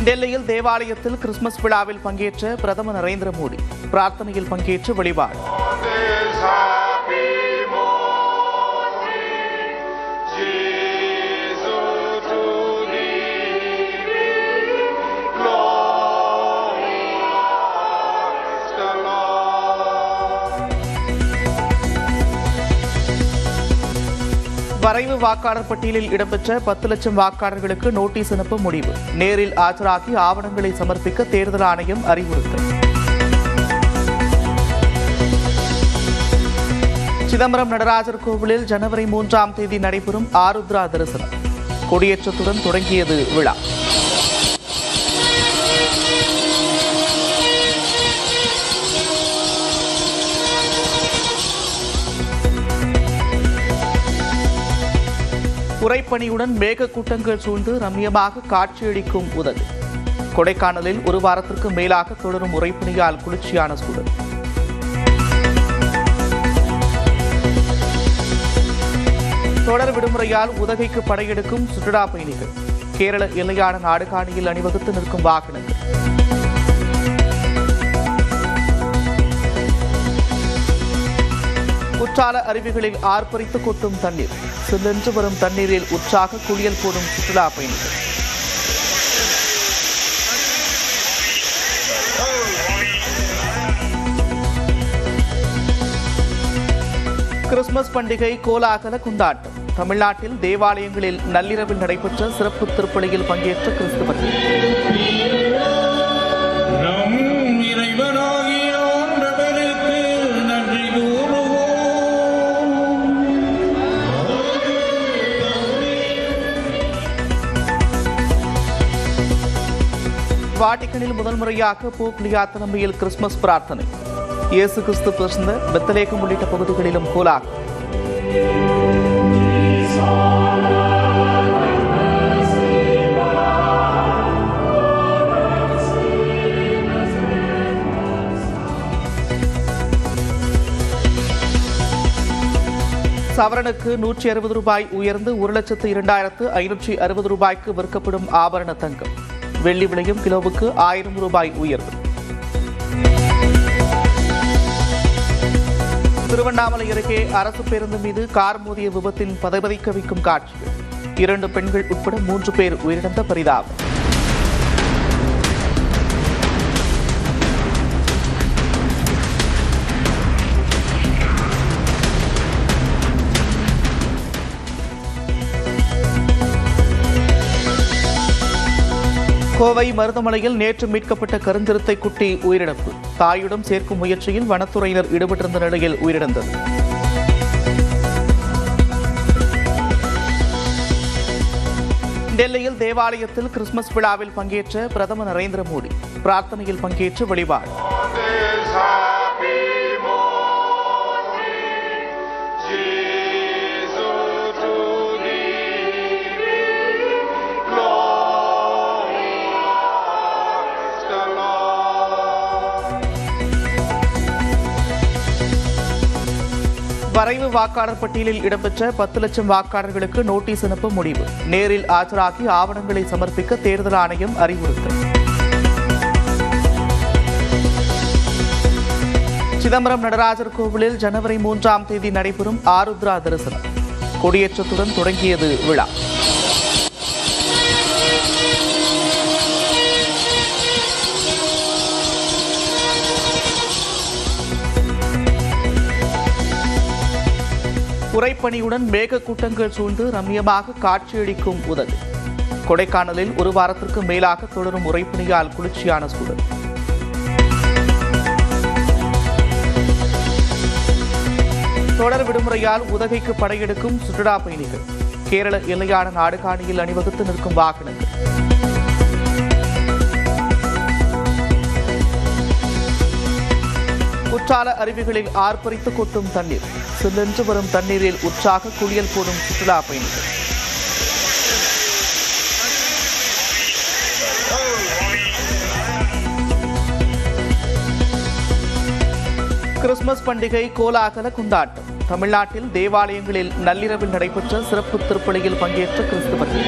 டெல்லியில் தேவாலயத்தில் கிறிஸ்துமஸ் விழாவில் பங்கேற்ற பிரதமர் நரேந்திர மோடி பிரார்த்தனையில் பங்கேற்று வழிபாடு. வரைவு வாக்காளர் பட்டியலில் இடம்பெற்ற 10 லட்சம் வாக்காளர்களுக்கு நோட்டீஸ் அனுப்ப முடிவு. நேரில் ஆஜராகி ஆவணங்களை சமர்ப்பிக்க தேர்தல் ஆணையம் அறிவுறுத்தல். சிதம்பரம் நடராஜர் கோவிலில் ஜனவரி 3ஆம் தேதி நடைபெறும் ஆருத்ரா தரிசனம். கொடியேற்றத்துடன் தொடங்கியது விழா. உறைபனியுடன் மேகக்கூட்டங்கள் சூழ்ந்து ரம்மியமாக காட்சியளிக்கும் உதகை. கொடைக்கானலில் ஒரு வாரத்திற்கு மேலாக தொடரும் உறைபனியால் குளிர்ச்சியான சூழல். தொடர் விடுமுறையால் உதகைக்கு படையெடுக்கும் சுற்றுலா பயணிகள். கேரள எல்லையான நாடுகாணியில் அணிவகுத்து நிற்கும் வாகனங்கள். குற்றால அருவிகளில் ஆர்ப்பரித்து கொட்டும் தண்ணீர். சில்லென்று வரும் தண்ணீரில் உற்சாக குளியல் போடும் சுற்றுலா பயணிகள். கிறிஸ்துமஸ் பண்டிகை கோலாகல கொண்டாட்டம். தமிழ்நாட்டில் தேவாலயங்களில் நள்ளிரவில் நடைபெற்ற சிறப்பு திருப்பலியில் பங்கேற்ற கிறிஸ்தவர்கள். வாட்டிக்கனில் முதல் முறையாக போப் லியோ தலைமையில் கிறிஸ்துமஸ் பிரார்த்தனை. இயேசு கிறிஸ்து பிறந்த பெத்லகேம் உள்ளிட்ட பகுதிகளிலும் கோலாகலம். சவரனுக்கு 160 ரூபாய் உயர்ந்து 1,02,560 ரூபாய்க்கு விற்கப்படும் ஆபரண தங்கம். வெள்ளி விலையும் கிலோவுக்கு 1000 ரூபாய் உயர்வு. திருவண்ணாமலை அருகே அரசு பேருந்து மீது கார் மோதிய விபத்தில் பதைபதைக்க வைக்கும் காட்சிகள். 2 பெண்கள் உட்பட 3 பேர் உயிரிழந்த பரிதாபம். கோவை மருதமலையில் நேற்று மீட்கப்பட்ட கருஞ்சிறுத்தை குட்டி உயிரிழப்பு. தாயுடன் சேர்க்கும் முயற்சியில் வனத்துறையினர் ஈடுபட்டிருந்த நிலையில் உயிரிழந்தது. டெல்லியில் தேவாலயத்தில் கிறிஸ்துமஸ் விழாவில் பங்கேற்ற பிரதமர் நரேந்திர மோடி பிரார்த்தனையில் பங்கேற்று வழிபாடு. வரைவு வாக்காளர் பட்டியலில் இடம்பெற்ற 10 லட்சம் வாக்காளர்களுக்கு நோட்டீஸ் அனுப்ப முடிவு. நேரில் ஆஜராகி ஆவணங்களை சமர்ப்பிக்க தேர்தல் ஆணையம் அறிவுறுத்தல். சிதம்பரம் நடராஜர் கோவிலில் ஜனவரி 3ஆம் தேதி நடைபெறும் ஆருத்ரா தரிசனம். கொடியேற்றத்துடன் தொடங்கியது விழா. உறைபனியுடன் மேகக்கூட்டங்கள் சூழ்ந்து ரம்மியமாக காட்சியளிக்கும் உதகை. கொடைக்கானலில் ஒரு வாரத்திற்கு மேலாக தொடரும் உறைபனியால் குளிர்ச்சியான சூழல். தொடர் விடுமுறையால் உதகைக்கு படையெடுக்கும் சுற்றுலா பயணிகள். கேரள எல்லையான நாடுகாணியில் அணிவகுத்து நிற்கும் வாகனங்கள். குற்றால அருவிகளில் ஆர்ப்பரித்து கொட்டும் தண்ணீர். சில்லென்று வரும் தண்ணீரில் உற்சாக குளியல் போடும் சுற்றுலா பயணிகள். கிறிஸ்துமஸ் பண்டிகை கோலாகல கொண்டாட்டம். தமிழ்நாட்டில் தேவாலயங்களில் நள்ளிரவில் நடைபெற்ற சிறப்பு திருப்பலியில் பங்கேற்ற கிறிஸ்தவர்கள்.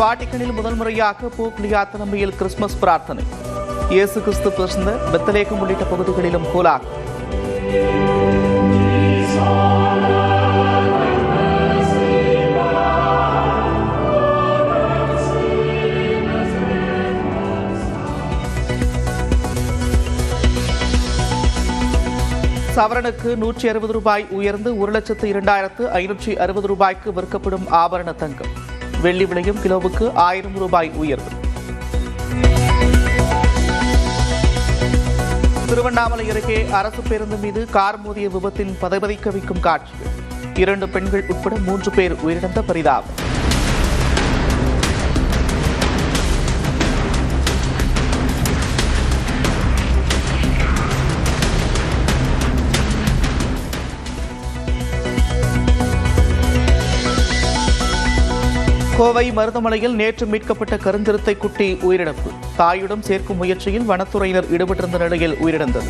வாட்டிக்கனில் முதல் முறையாக போப் லியோ தலைமையில் கிறிஸ்துமஸ் பிரார்த்தனை. இயேசு கிறிஸ்து பிறந்த பெத்லகேம் உள்ளிட்ட பகுதிகளிலும் கோலாகலம். சவரனுக்கு ₹160 உயர்ந்து ₹1,02,560 விற்கப்படும் ஆபரண தங்கம். வெள்ளி விலையும் கிலோவுக்கு ₹1000 உயர்வு. திருவண்ணாமலை அருகே அரசு பேருந்து மீது கார் மோதிய விபத்தின் பதைபதைக்க வைக்கும் காட்சிகள். 2 பெண்கள் உட்பட 3 பேர் உயிரிழந்த பரிதாபம். கோவை மருதமலையில் நேற்று மீட்கப்பட்ட கருஞ்சிறுத்தை குட்டி உயிரிழப்பு. தாயுடன் சேர்க்கும் முயற்சியில் வனத்துறையினர் ஈடுபட்டிருந்த நிலையில் உயிரிழந்தது.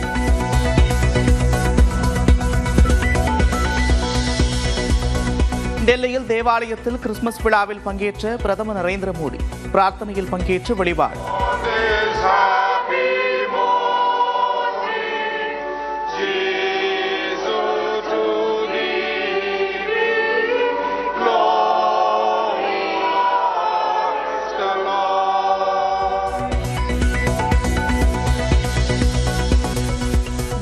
டெல்லியில் தேவாலயத்தில் கிறிஸ்துமஸ் விழாவில் பங்கேற்ற பிரதமர் நரேந்திர மோடி பிரார்த்தனையில் பங்கேற்று வழிபாடு.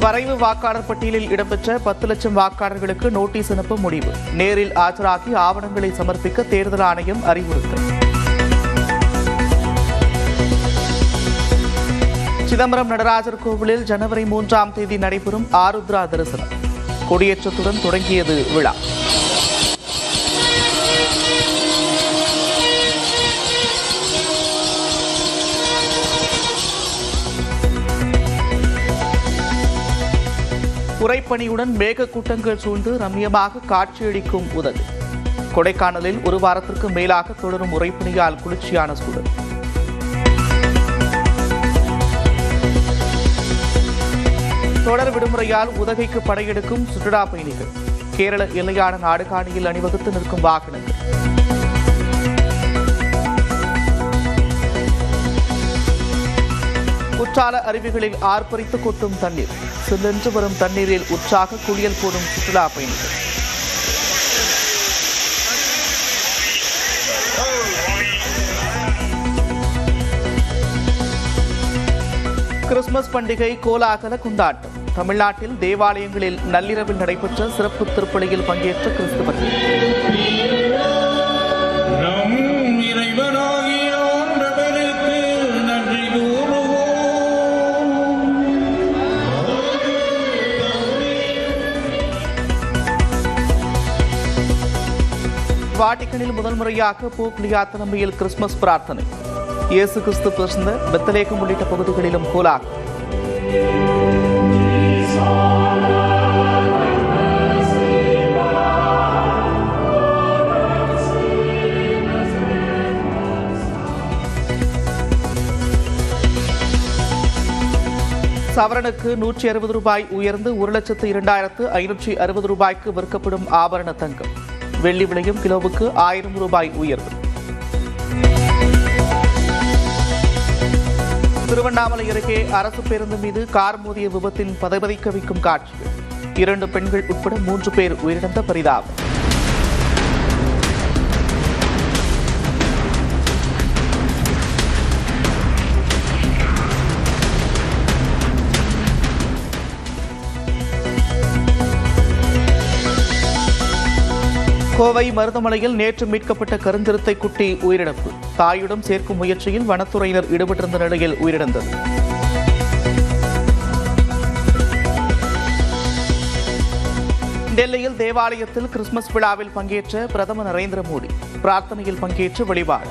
வரைவு வாக்காளர் பட்டியலில் இடம்பெற்ற 10 லட்சம் வாக்காளர்களுக்கு நோட்டீஸ் அனுப்ப முடிவு. நேரில் ஆஜராகி ஆவணங்களை சமர்ப்பிக்க தேர்தல் ஆணையம் அறிவுறுத்தல். சிதம்பரம் நடராஜர் கோவிலில் ஜனவரி 3ஆம் தேதி நடைபெறும் ஆருத்ரா தரிசனம். கொடியேற்றத்துடன் தொடங்கியது விழா. உறைபனியுடன் மேகக்கூட்டங்கள் சூழ்ந்து ரம்மியமாக காட்சியளிக்கும் உதகை. கொடைக்கானலில் 1 வாரத்திற்கு மேலாக தொடரும் உறைபனியால் குளிர்ச்சியான சூழல். தொடர் விடுமுறையால் உதகைக்கு படையெடுக்கும் சுற்றுலா பயணிகள். கேரள எல்லையான நாடுகாணியில் அணிவகுத்து நிற்கும் வாகனங்கள். குற்றால அருவிகளில் ஆர்ப்பரித்து கொட்டும் தண்ணீர். சில்லென்று வரும் தண்ணீரில் உற்சாக குளியல் போடும் சுற்றுலா பயணிகள். கிறிஸ்துமஸ் பண்டிகை கோலாகல கொண்டாட்டம். தமிழ்நாட்டில் தேவாலயங்களில் நள்ளிரவில் நடைபெற்ற சிறப்பு திருப்பலியில் பங்கேற்ற கிறிஸ்தவர்கள். வாட்டிக்கனில் முதல் முறையாக போப் லியோ தலைமையில் கிறிஸ்துமஸ் பிரார்த்தனை. இயேசு கிறிஸ்து பிறந்த பெத்லகேம் உள்ளிட்ட பகுதிகளிலும் கோலாகலம். சவரனுக்கு ₹160 உயர்ந்து ₹1,02,560 விற்கப்படும் ஆபரண தங்கம். வெள்ளி விலையும் கிலோவுக்கு ₹1000 உயர்வு. திருவண்ணாமலை அருகே அரசு பேருந்து மீது கார் மோதிய விபத்தின் பதைபதைக்க வைக்கும் காட்சிகள். 2 பெண்கள் உட்பட 3 பேர் உயிரிழந்த பரிதாபம். கோவை மருதமலையில் நேற்று மீட்கப்பட்ட கருஞ்சிறுத்தை குட்டி உயிரிழப்பு. தாயுடன் சேர்க்கும் முயற்சியில் வனத்துறையினர் ஈடுபட்டிருந்த நிலையில் உயிரிழந்தது. டெல்லியில் தேவாலயத்தில் கிறிஸ்துமஸ் விழாவில் பங்கேற்ற பிரதமர் நரேந்திர மோடி பிரார்த்தனையில் பங்கேற்று வழிபாடு.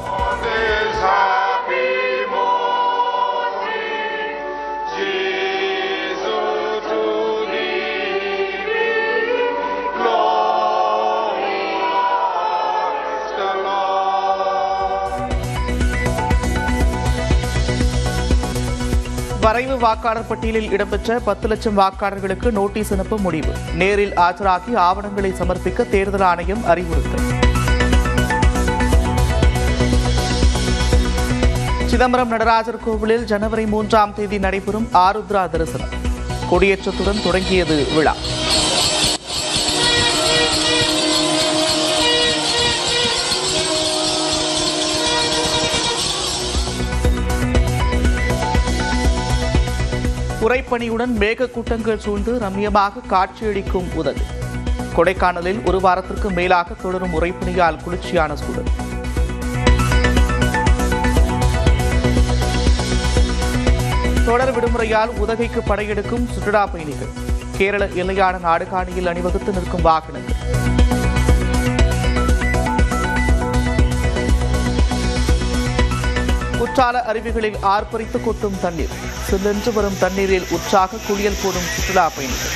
வரைவு வாக்காளர் பட்டியலில் இடம்பெற்ற 10 லட்சம் வாக்காளர்களுக்கு நோட்டீஸ் அனுப்ப முடிவு. நேரில் ஆஜராகி ஆவணங்களை சமர்ப்பிக்க தேர்தல் ஆணையம் அறிவுறுத்தல். சிதம்பரம் நடராஜர் கோவிலில் ஜனவரி 3ஆம் தேதி நடைபெறும் ஆருத்ரா தரிசனம் கொடியேற்றத்துடன் தொடங்கியது விழா. உறைபனியுடன் மேகக்கூட்டங்கள் சூழ்ந்து ரம்மியமாக காட்சியளிக்கும் உதகை. கொடைக்கானலில் ஒரு வாரத்திற்கு மேலாக தொடரும் உறைபனியால் குளிர்ச்சியான சூழல். தொடர் விடுமுறையால் உதகைக்கு படையெடுக்கும் சுற்றுலா பயணிகள். கேரள எல்லையான நாடுகாணியில் அணிவகுத்து நிற்கும் வாகனங்கள். குற்றால அருவிகளில் ஆர்ப்பரித்து கொட்டும் தண்ணீர். சில்லென்று வரும் தண்ணீரில் உற்சாக குளியல் போடும் சுற்றுலா பயணிகள்.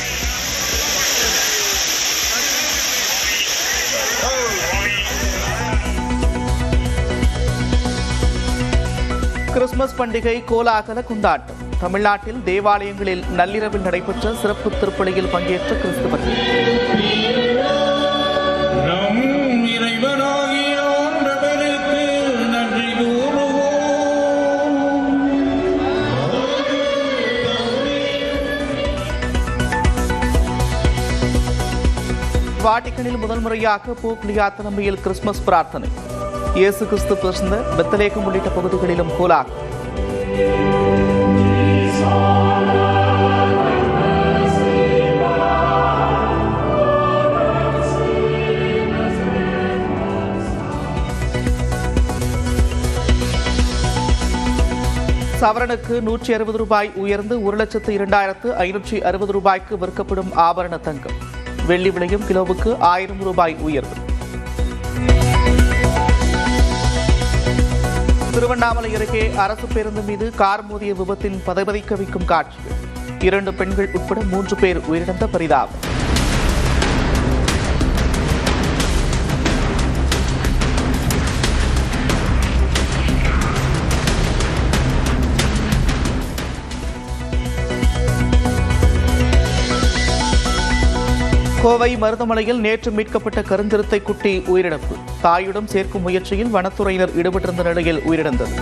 கிறிஸ்துமஸ் பண்டிகை கோலாகல கொண்டாட்டம். தமிழ்நாட்டில் தேவாலயங்களில் நள்ளிரவில் நடைபெற்ற சிறப்பு திருப்பலியில் பங்கேற்ற கிறிஸ்தவர்கள். வாட்டிகனில் முதல் முறையாக போப் லியோ தலைமையில் கிறிஸ்துமஸ் பிரார்த்தனை. இயேசு கிறிஸ்து பிறந்த பெத்லகேம் உள்ளிட்ட பகுதிகளிலும் கோலாகலம். சவரனுக்கு 160 ரூபாய் உயர்ந்து 1,02,560 ரூபாய்க்கு விற்கப்படும் ஆபரண தங்கம். வெள்ளி விலையும் கிலோவுக்கு 1000 ரூபாய் உயர்வு. திருவண்ணாமலை அருகே அரசு பேருந்து மீது கார் மோதிய விபத்தில் பதைபதைக்க வைக்கும் காட்சிகள். 2 பெண்கள் உட்பட 3 பேர் உயிரிழந்த பரிதாபம். கோவை மருதமலையில் நேற்று மீட்கப்பட்ட கருஞ்சிறுத்தை குட்டி உயிரிழப்பு. தாயுடன் சேர்க்கும் முயற்சியில் வனத்துறையினர் ஈடுபட்டிருந்த நிலையில் உயிரிழந்தது.